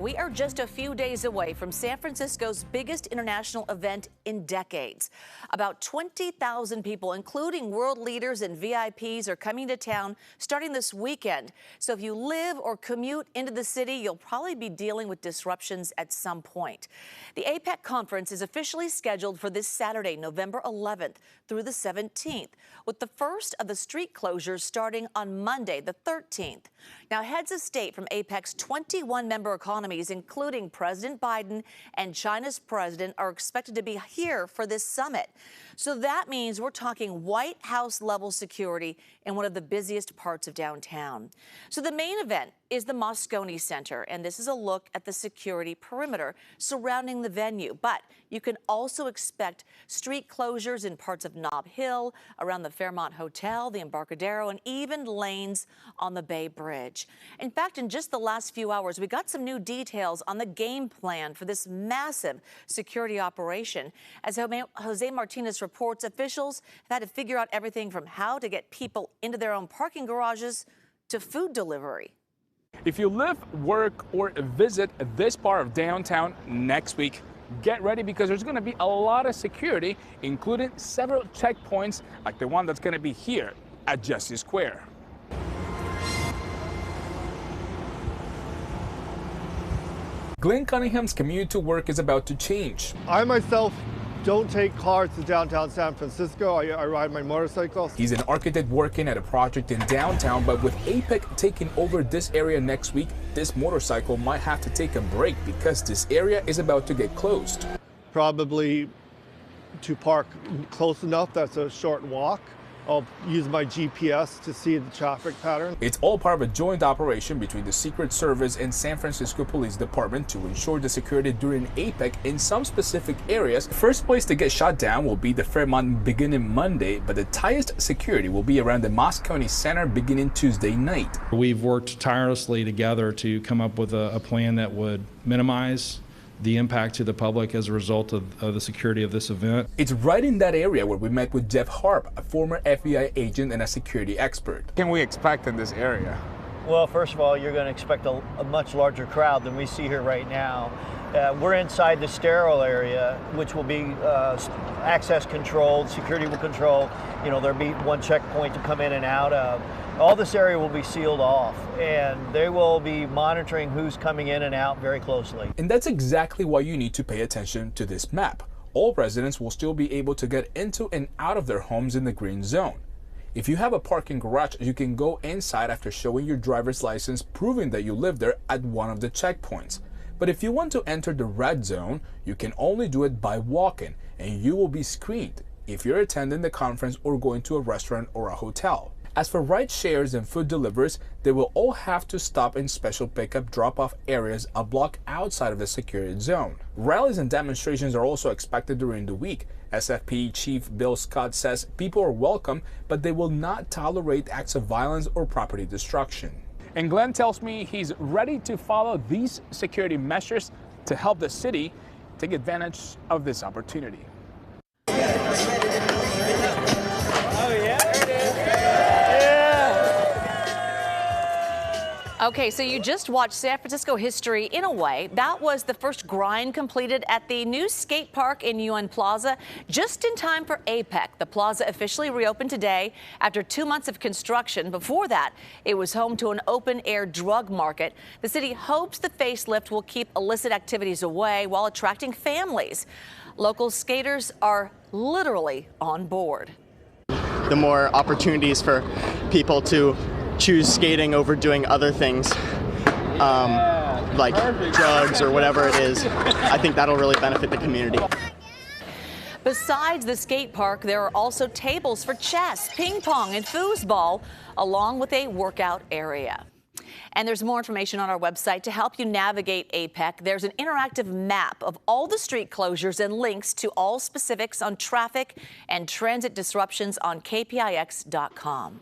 We are just a few days away from San Francisco's biggest international event in decades. About 20,000 people, including world leaders and VIPs, are coming to town starting this weekend. So if you live or commute into the city, you'll probably be dealing with disruptions at some point. The APEC conference is officially scheduled for this Saturday, November 11th through the 17th, with the first of the street closures starting on Monday, the 13th. Now, heads of state from APEC's 21 member economies, including President Biden and China's president, are expected to be here for this summit. So that means we're talking White House level security in one of the busiest parts of downtown. So the main event is the Moscone Center, and this is a look at the security perimeter surrounding the venue. But you can also expect street closures in parts of Nob Hill, around the Fairmont Hotel, the Embarcadero, and even lanes on the Bay Bridge. In fact, in just the last few hours, we got some new details on the game plan for this massive security operation. As Jose Martinez reports, officials have had to figure out everything from how to get people into their own parking garages to food delivery. If you live, work, or visit this part of downtown next week, get ready because there's going to be a lot of security, including several checkpoints like the one that's going to be here at Justice Square. Glenn Cunningham's commute to work is about to change. I myself don't take cars to downtown San Francisco. I ride my motorcycle. He's an architect working at a project in downtown, but with APEC taking over this area next week, this motorcycle might have to take a break because this area is about to get closed. Probably to park close enough that's a short walk. I'll use my GPS to see the traffic pattern. It's all part of a joint operation between the Secret Service and San Francisco Police Department to ensure the security during APEC in some specific areas. The first place to get shut down will be the Fairmont beginning Monday, but the tightest security will be around the Moscone Center beginning Tuesday night. We've worked tirelessly together to come up with a plan that would minimize the impact to the public as a result of the security of this event. It's right in that area where we met with Jeff Harp, a former FBI agent and a security expert. What can we expect in this area? Well, first of all, you're going to expect a much larger crowd than we see here right now. We're inside the sterile area, which will be access controlled, security will control. You know, there'll be one checkpoint to come in and out of. All this area will be sealed off, and they will be monitoring who's coming in and out very closely. And that's exactly why you need to pay attention to this map. All residents will still be able to get into and out of their homes in the green zone. If you have a parking garage, you can go inside after showing your driver's license proving that you live there at one of the checkpoints. But if you want to enter the red zone, you can only do it by walking, and you will be screened if you're attending the conference or going to a restaurant or a hotel. As for ride shares and food deliveries, they will all have to stop in special pickup drop-off areas a block outside of the secured zone. Rallies and demonstrations are also expected during the week. SFP Chief Bill Scott says people are welcome, but they will not tolerate acts of violence or property destruction. And Glenn tells me he's ready to follow these security measures to help the city take advantage of this opportunity. Okay, so you just watched San Francisco history in a way. That was the first grind completed at the new skate park in UN Plaza, just in time for APEC. The plaza officially reopened today after 2 months of construction. Before that, it was home to an open-air drug market. The city hopes the facelift will keep illicit activities away while attracting families. Local skaters are literally on board. The more opportunities for people to choose skating over doing other things, like drugs or whatever it is, I think that'll really benefit the community. Besides the skate park, there are also tables for chess, ping pong, and foosball, along with a workout area. And there's more information on our website to help you navigate APEC. There's an interactive map of all the street closures and links to all specifics on traffic and transit disruptions on KPIX.com.